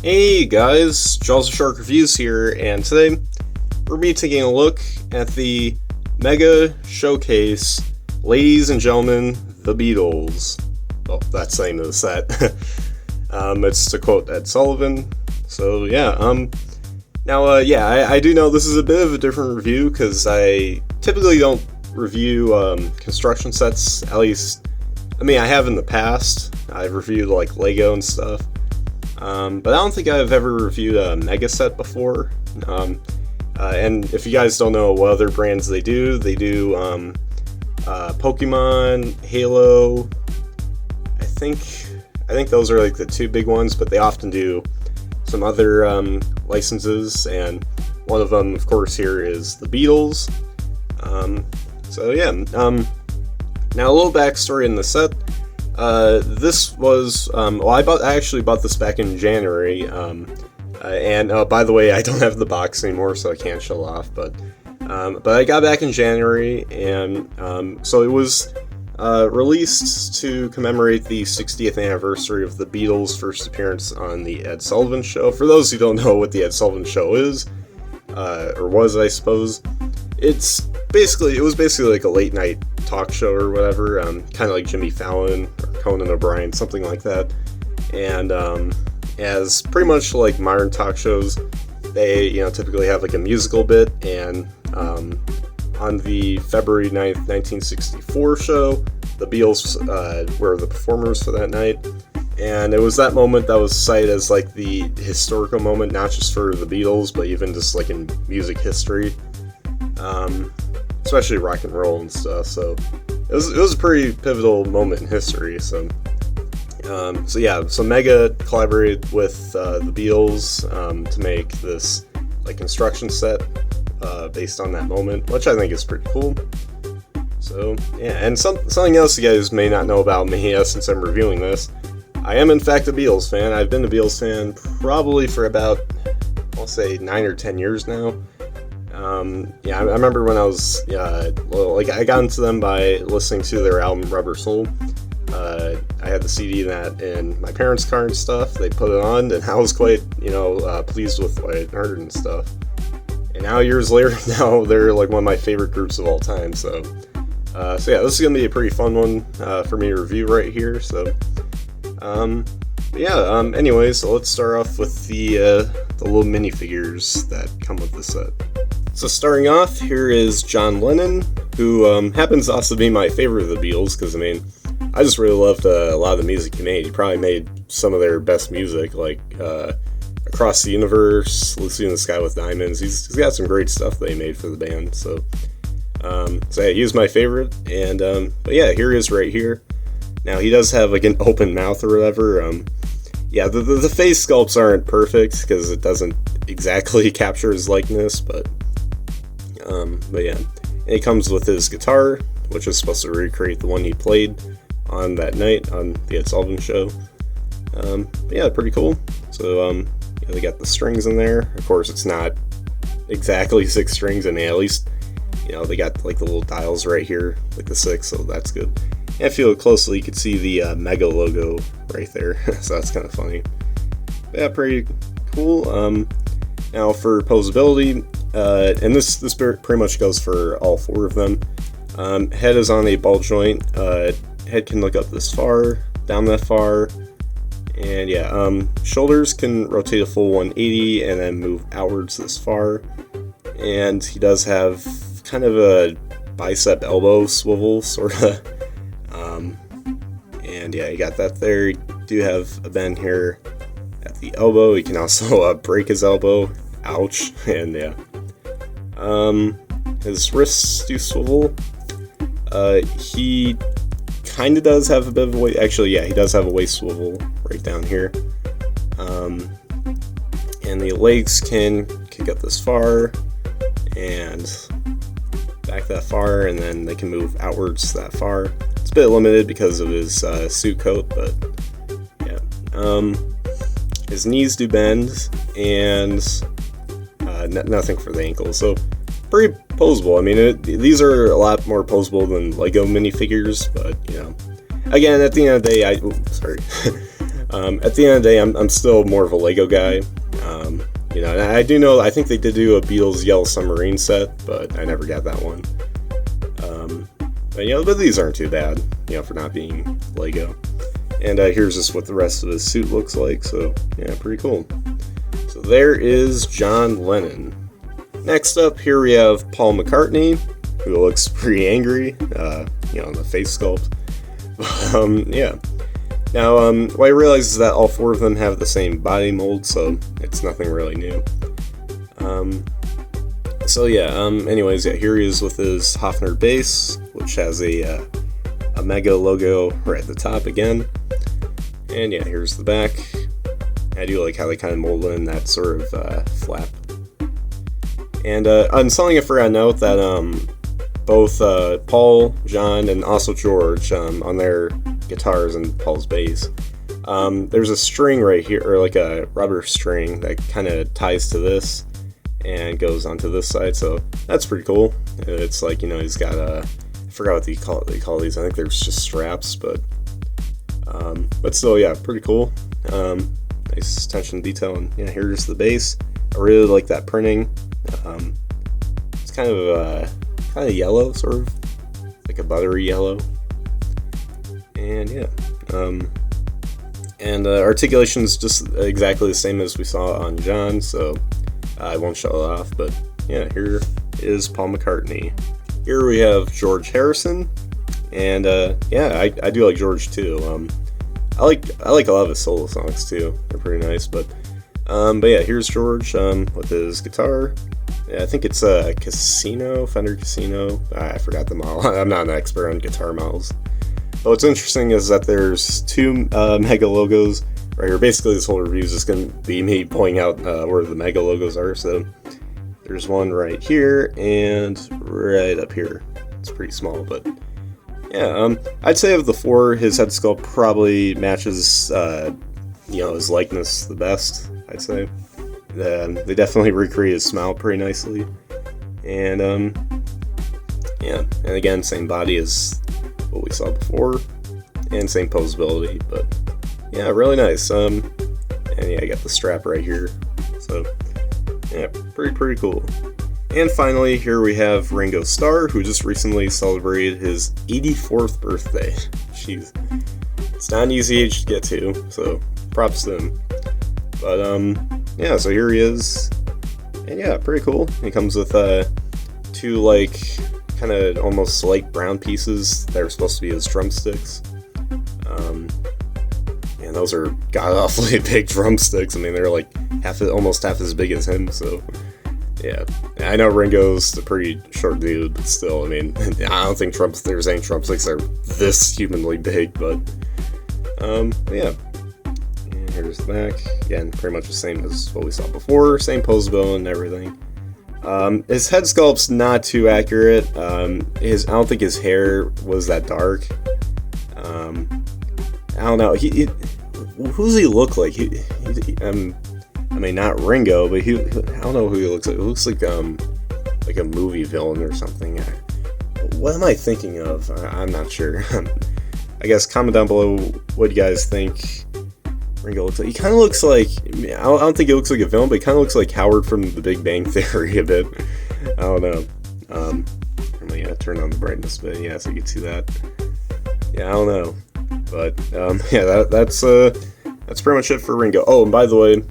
Hey guys, Jaws of Shark Reviews here, and today we're be taking a look at the Mega Showcase, Ladies and Gentlemen, the Beatles. Well, that's the name of the set. It's to quote Ed Sullivan. So yeah, I do know this is a bit of a different review because I typically don't review construction sets. At least, I have in the past. I've reviewed like Lego and stuff. But I don't think I've ever reviewed a Mega set before. And if you guys don't know what other brands they do Pokemon, Halo. I think those are like the two big ones, but they often do some other licenses, and one of them, of course, here is the Beatles. Now a little backstory in the set. This was, I actually bought this back in January, and by the way, I don't have the box anymore, so I can't show off, but I got back in January, and so it was released to commemorate the 60th anniversary of the Beatles' first appearance on the Ed Sullivan Show. For those who don't know what the Ed Sullivan Show is, or was, I suppose, it was basically like a late night talk show or whatever, kind of like Jimmy Fallon or Conan O'Brien, something like that. And as pretty much like modern talk shows, they typically have like a musical bit. And on the February 9th, 1964 show, the Beatles were the performers for that night. And it was that moment that was cited as like the historical moment, not just for the Beatles, but even just like in music history. Especially rock and roll and stuff. So it was a pretty pivotal moment in history. So Mega collaborated with the Beatles to make this like construction set based on that moment, which I think is pretty cool. So yeah, and something else you guys may not know about me, since I'm reviewing this, I am in fact a Beatles fan. I've been a Beatles fan probably for about, I'll say, 9 or 10 years now. I remember when I was I got into them by listening to their album Rubber Soul. I had the CD that in my parents' car and stuff. They put it on, and I was quite pleased with what I heard and stuff. And now years later, now they're like one of my favorite groups of all time. So this is gonna be a pretty fun one for me to review right here. So anyway, so let's start off with the little minifigures that come with the set. So starting off, here is John Lennon, who happens to also be my favorite of the Beatles, because I just really loved a lot of the music he made. He probably made some of their best music, like Across the Universe, Lucy in the Sky with Diamonds. He's got some great stuff that he made for the band. So he was my favorite, and here he is right here. Now he does have like an open mouth or whatever. The face sculpts aren't perfect because it doesn't exactly capture his likeness, but yeah. And it comes with his guitar, which is supposed to recreate the one he played on that night on the Ed Sullivan Show. Pretty cool. So they got the strings in there. Of course, it's not exactly 6 strings, and at least they got like the little dials right here, like the 6, so that's good. And if you look closely, you can see the Mega logo right there, so that's kind of funny. Yeah, pretty cool. Now for posability, and this pretty much goes for all 4 of them. Head is on a ball joint. Head can look up this far, down that far, and shoulders can rotate a full 180 and then move outwards this far. And he does have kind of a bicep elbow swivel, sorta. You got that there. You do have a bend here at the elbow. You can also break his elbow. Ouch. And his wrists do swivel. He kind of does have a bit of a waist. Actually, yeah, he does have a waist swivel right down here. And the legs can kick up this far and back that far, and then they can move outwards that far. It's a bit limited because of his suit coat, but yeah. His knees do bend, and nothing for the ankles. So pretty posable. These are a lot more posable than Lego minifigures, but again, at the end of the day, At the end of the day, I'm still more of a Lego guy. And I do know, I think they did do a Beatles Yellow Submarine set, but I never got that one. But these aren't too bad, for not being Lego. And here's just what the rest of his suit looks like, so yeah, pretty cool. So there is John Lennon. Next up, here we have Paul McCartney, who looks pretty angry, in the face sculpt. Yeah. Now, what I realize is that all four of them have the same body mold, so it's nothing really new. Anyways, here he is with his Hofner bass, which has a Mega logo right at the top again. And yeah, here's the back. I do like how they kind of mold in that sort of flap. And on something I forgot to note that both Paul, John, and also George on their guitars and Paul's bass, there's a string right here, or like a rubber string that kind of ties to this and goes onto this side, so that's pretty cool. It's like, he's got I forgot what they call these. I think there's just straps, but still, yeah, pretty cool. Nice attention to detail, and yeah, here's the bass. I really like that printing. It's kind of yellow, sort of like a buttery yellow. And yeah, articulation's just exactly the same as we saw on John, so I won't show it off. But yeah, here is Paul McCartney. Here we have George Harrison, and I do like George too. I like a lot of his solo songs too. They're pretty nice. But yeah, here's George with his guitar. Yeah, I think it's a Fender Casino. I forgot the model. I'm not an expert on guitar models. But what's interesting is that there's two Mega logos right here. Basically, this whole review is just going to be me pointing out where the Mega logos are. So there's one right here and right up here. It's pretty small, but yeah. I'd say of the four, his head sculpt probably matches his likeness the best, I'd say. They definitely recreate his smile pretty nicely. And and again, same body as what we saw before, and same posability, but yeah, really nice. And yeah, I got the strap right here, so yeah, pretty cool. And finally, here we have Ringo Starr, who just recently celebrated his 84th birthday. Jeez, it's not an easy age to get to, so props to him. But yeah, so here he is, and yeah, pretty cool. He comes with two kind of almost light brown pieces that are supposed to be his drumsticks. And those are god-awfully big drumsticks. I mean, they're like almost half as big as him, so yeah. I know Ringo's a pretty short dude, but still, I mean, I don't think there's any drumsticks that are this humanly big, but yeah. And here's the back. Again, pretty much the same as what we saw before, same posability and everything. His head sculpt's not too accurate. I don't think his hair was that dark. I don't know. Who does he look like? I mean, not Ringo, but I don't know who he looks like. He looks like a movie villain or something. What am I thinking of? I'm not sure. I guess comment down below what you guys think Ringo looks like. He kind of looks like, I don't think he looks like a villain, but he kind of looks like Howard from The Big Bang Theory a bit. I don't know. I'm gonna turn on the brightness a bit, yeah, so you can see that. Yeah, I don't know. But yeah, that's pretty much it for Ringo. Oh, and by the way,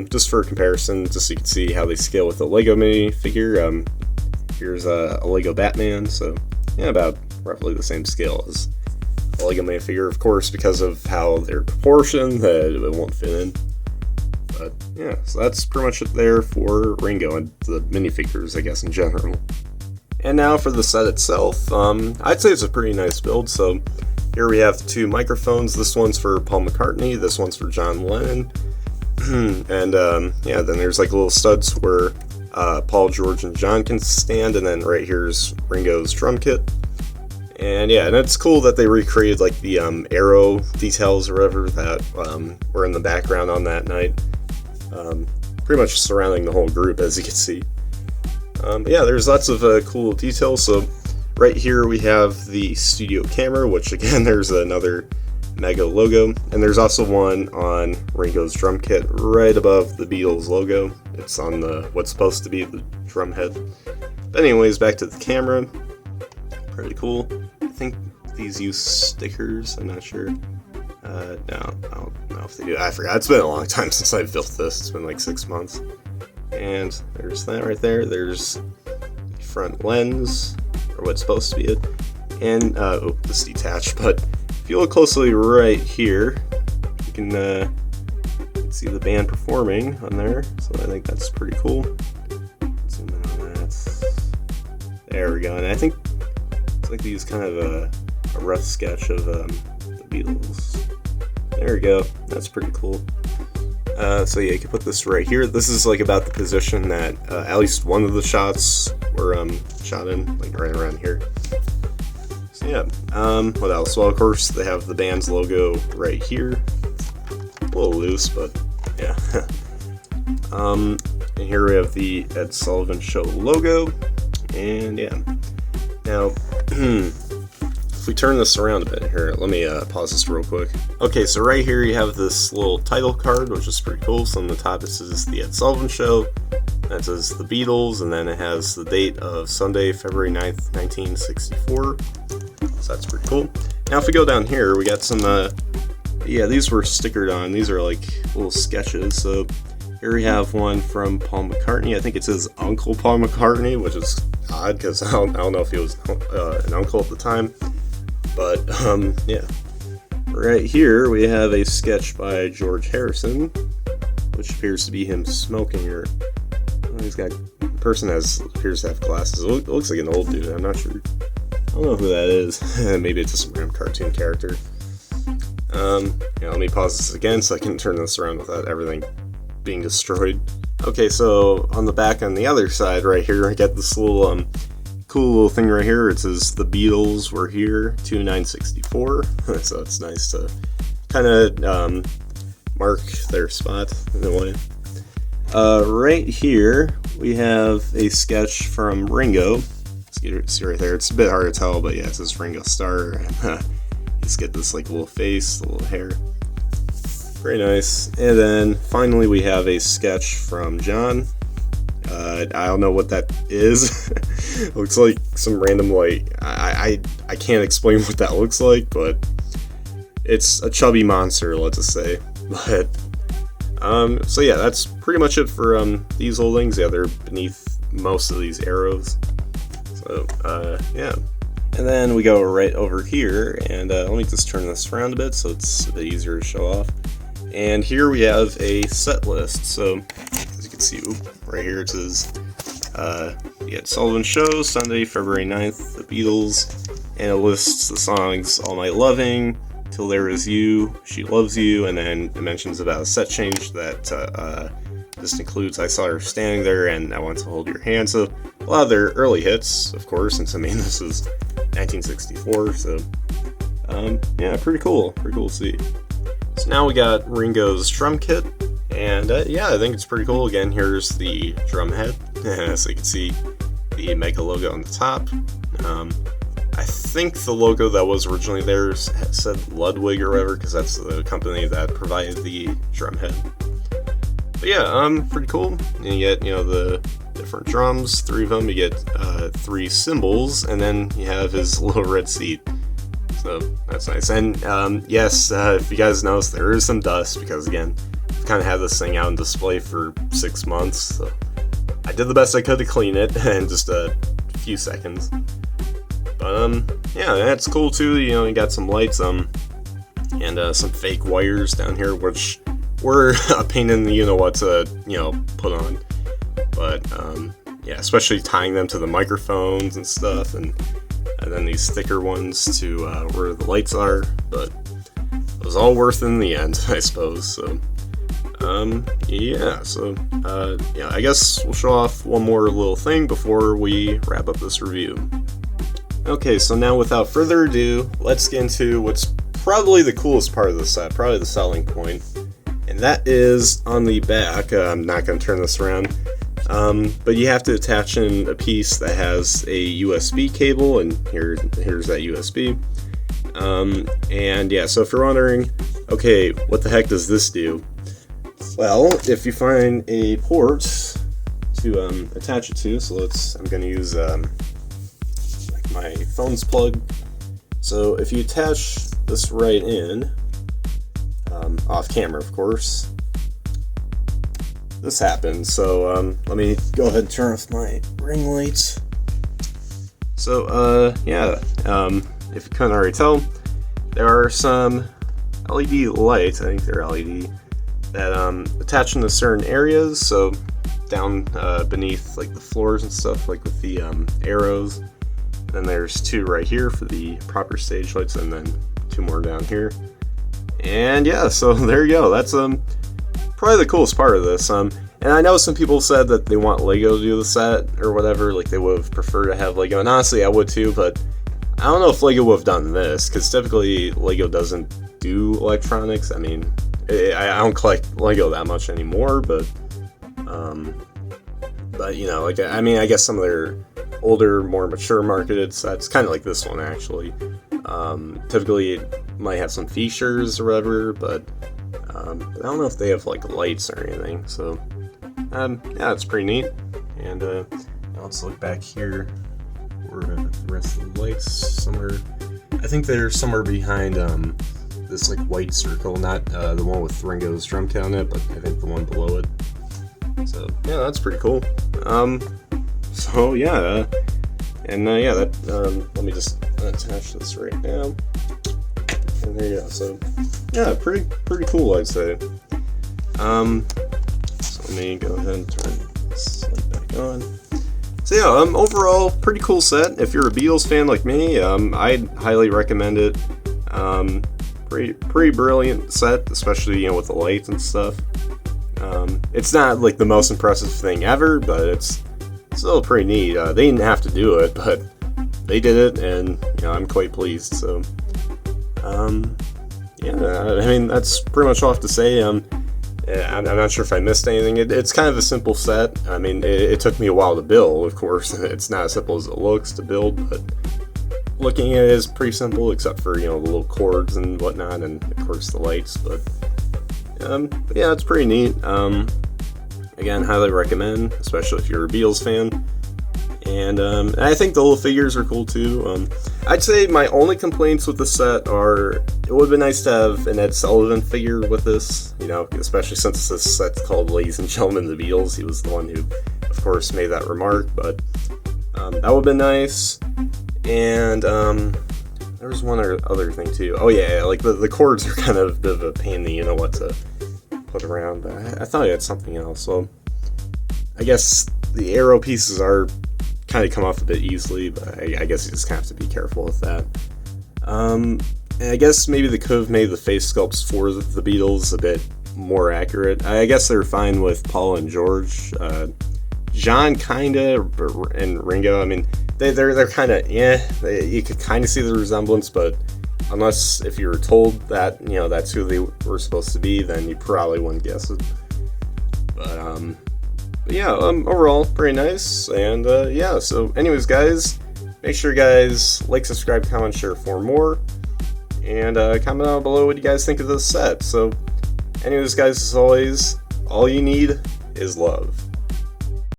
just for comparison, just so you can see how they scale with the Lego minifigure, here's a Lego Batman, so yeah, about roughly the same scale as a Lego minifigure, of course, because of how they're proportioned, that it won't fit in. But yeah, so that's pretty much it there for Ringo and the minifigures, I guess, in general. And now for the set itself, I'd say it's a pretty nice build. So here we have two microphones. This one's for Paul McCartney, this one's for John Lennon. And yeah, then there's like little studs where Paul, George, and John can stand, and then right here's Ringo's drum kit. And yeah, and it's cool that they recreated like the arrow details or whatever that were in the background on that night. Pretty much surrounding the whole group, as you can see. Yeah, there's lots of cool details. So right here we have the studio camera, which again, there's another Mega logo, and there's also one on Ringo's drum kit right above the Beatles logo. It's on the what's supposed to be the drum head. But anyways, back to the camera. Pretty cool. I think these use stickers. I'm not sure. No, I don't know if they do. I forgot. It's been a long time since I've built this. It's been like 6 months. And there's that right there. There's the front lens, or what's supposed to be it. And, this detached, but if you look closely right here, you can see the band performing on there, so I think that's pretty cool. Zoom in on that. There we go, and I think it's like these kind of a rough sketch of the Beatles. There we go, that's pretty cool. So yeah, you can put this right here. This is like about the position that at least one of the shots were shot in, like right around here. So yeah, what else? Well, of course, they have the band's logo right here. A little loose, but yeah. And here we have the Ed Sullivan Show logo, and yeah. Now, if we turn this around a bit here, let me pause this real quick. Okay, so right here you have this little title card, which is pretty cool. So on the top it says the Ed Sullivan Show, that says the Beatles, and then it has the date of Sunday, February 9th, 1964. So that's pretty cool. Now if we go down here, we got some, yeah, these were stickered on. These are like little sketches. So here we have one from Paul McCartney. I think it says Uncle Paul McCartney, which is odd because I don't know if he was an uncle at the time. But, yeah. Right here, we have a sketch by George Harrison, which appears to be him smoking, or he's got, the person appears to have glasses. It looks like an old dude, I'm not sure. I don't know who that is. Maybe it's just some random cartoon character. Yeah, let me pause this again so I can turn this around without everything being destroyed. Okay, so on the back on the other side right here, I got this little, cool little thing right here. It says the Beatles were here, 2964. So it's nice to kind of mark their spot in a way. Right here we have a sketch from Ringo. See right there. It's a bit hard to tell, but yeah, it says Ringo Starr. And just get this like little face, a little hair. Very nice. And then finally we have a sketch from John. I don't know what that is. Looks like some random, like, I can't explain what that looks like, but it's a chubby monster, let's just say. But so yeah, that's pretty much it for these little things. Yeah, they're beneath most of these arrows. So yeah, and then we go right over here, and let me just turn this around a bit so it's a bit easier to show off. And here we have a set list. So as you can see, right here it says the Ed Sullivan Show, Sunday, February 9th, the Beatles, and it lists the songs All Night Loving, Till There Is You, She Loves You, and then it mentions about a set change that this includes I Saw Her Standing There and I Want to Hold Your Hand. So a lot of their early hits, of course, since I mean this is 1964, so yeah, pretty cool to see. So now we got Ringo's drum kit, and yeah, I think it's pretty cool. Again, here's the drum head, so you can see the Mega logo on the top. I think the logo that was originally there said Ludwig or whatever, because that's the company that provided the drum head. But yeah, pretty cool. And you get, the different drums, 3 of them. You get 3 cymbals, and then you have his little red seat. So that's nice. And yes, if you guys notice, there is some dust because, again, I've kind of had this thing out on display for 6 months. So I did the best I could to clean it in just a few seconds. But yeah, that's cool too. You got some lights and some fake wires down here, which were a pain in the you-know-what to put on. But yeah, especially tying them to the microphones and stuff, and then these thicker ones to where the lights are. But it was all worth it in the end, I suppose. So yeah, so yeah, I guess we'll show off one more little thing before we wrap up this review. Okay, so now without further ado, let's get into what's probably the coolest part of the set, probably the selling point, and that is on the back. I'm not going to turn this around, but you have to attach in a piece that has a USB cable, and here's that USB. And yeah, so if you're wondering, okay, what the heck does this do? Well, if you find a port to attach it to, so I'm going to use like my phone's plug. So if you attach this right in, off camera, of course, this happens. So let me go ahead and turn off my ring lights. So yeah, if you couldn't already tell, there are some LED lights, I think they're LED, that attach into certain areas, so down beneath like the floors and stuff, like with the arrows. Then there's two right here for the proper stage lights, and then two more down here. And yeah, so there you go. That's probably the coolest part of this. And I know some people said that they want Lego to do the set or whatever, like they would have preferred to have Lego, and honestly I would too, but I don't know if Lego would have done this, because typically Lego doesn't do electronics. I mean, I don't collect Lego that much anymore, but you know, like, I mean, I guess some of their older, more mature marketed sets, kind of like this one actually, typically it might have some features or whatever, but I don't know if they have like lights or anything. So yeah, it's pretty neat. And now let's look back here where the rest of the lights somewhere. I think they're somewhere behind this like white circle, not the one with Ringo's drum kit on it, but I think the one below it. So yeah, that's pretty cool. So yeah, and yeah, that let me just attach this right now, and there you go. So yeah, pretty cool, I'd say. So let me go ahead and turn this light back on. So yeah, overall, pretty cool set. If you're a Beatles fan like me, I'd highly recommend it. Pretty brilliant set, especially, you know, with the lights and stuff. It's not like the most impressive thing ever, but it's still pretty neat. They didn't have to do it, but they did it, and you know, I'm quite pleased. So yeah, I mean, that's pretty much all I have to say. I'm not sure if I missed anything. It's kind of a simple set. I mean, it took me a while to build, of course. It's not as simple as it looks to build, but looking at it is pretty simple, except for, you know, the little cords and whatnot, and of course the lights. But yeah, it's pretty neat. Again, highly recommend, especially if you're a Beatles fan. And I think the little figures are cool too. I'd say my only complaints with the set are, it would have been nice to have an Ed Sullivan figure with this, you know, especially since this set's called Ladies and Gentlemen the Beatles. He was the one who, of course, made that remark, but that would have been nice. And there was one other thing too. Oh yeah, like the cords are kind of a bit of a pain in the you-know-what to put around, but I thought I had something else. So I guess the arrow pieces are kind of come off a bit easily, but I guess you just kind of have to be careful with that. And I guess maybe they could have made the face sculpts for the Beatles a bit more accurate. I guess they're fine with Paul and George. John kinda, and Ringo, I mean, they're kind of, you could kind of see the resemblance, but unless if you were told that, you know, that's who they were supposed to be, then you probably wouldn't guess it. But yeah, overall, pretty nice. And yeah, so anyways, guys, make sure you guys like, subscribe, comment, share for more. And comment down below what you guys think of this set. So anyways, guys, as always, all you need is love.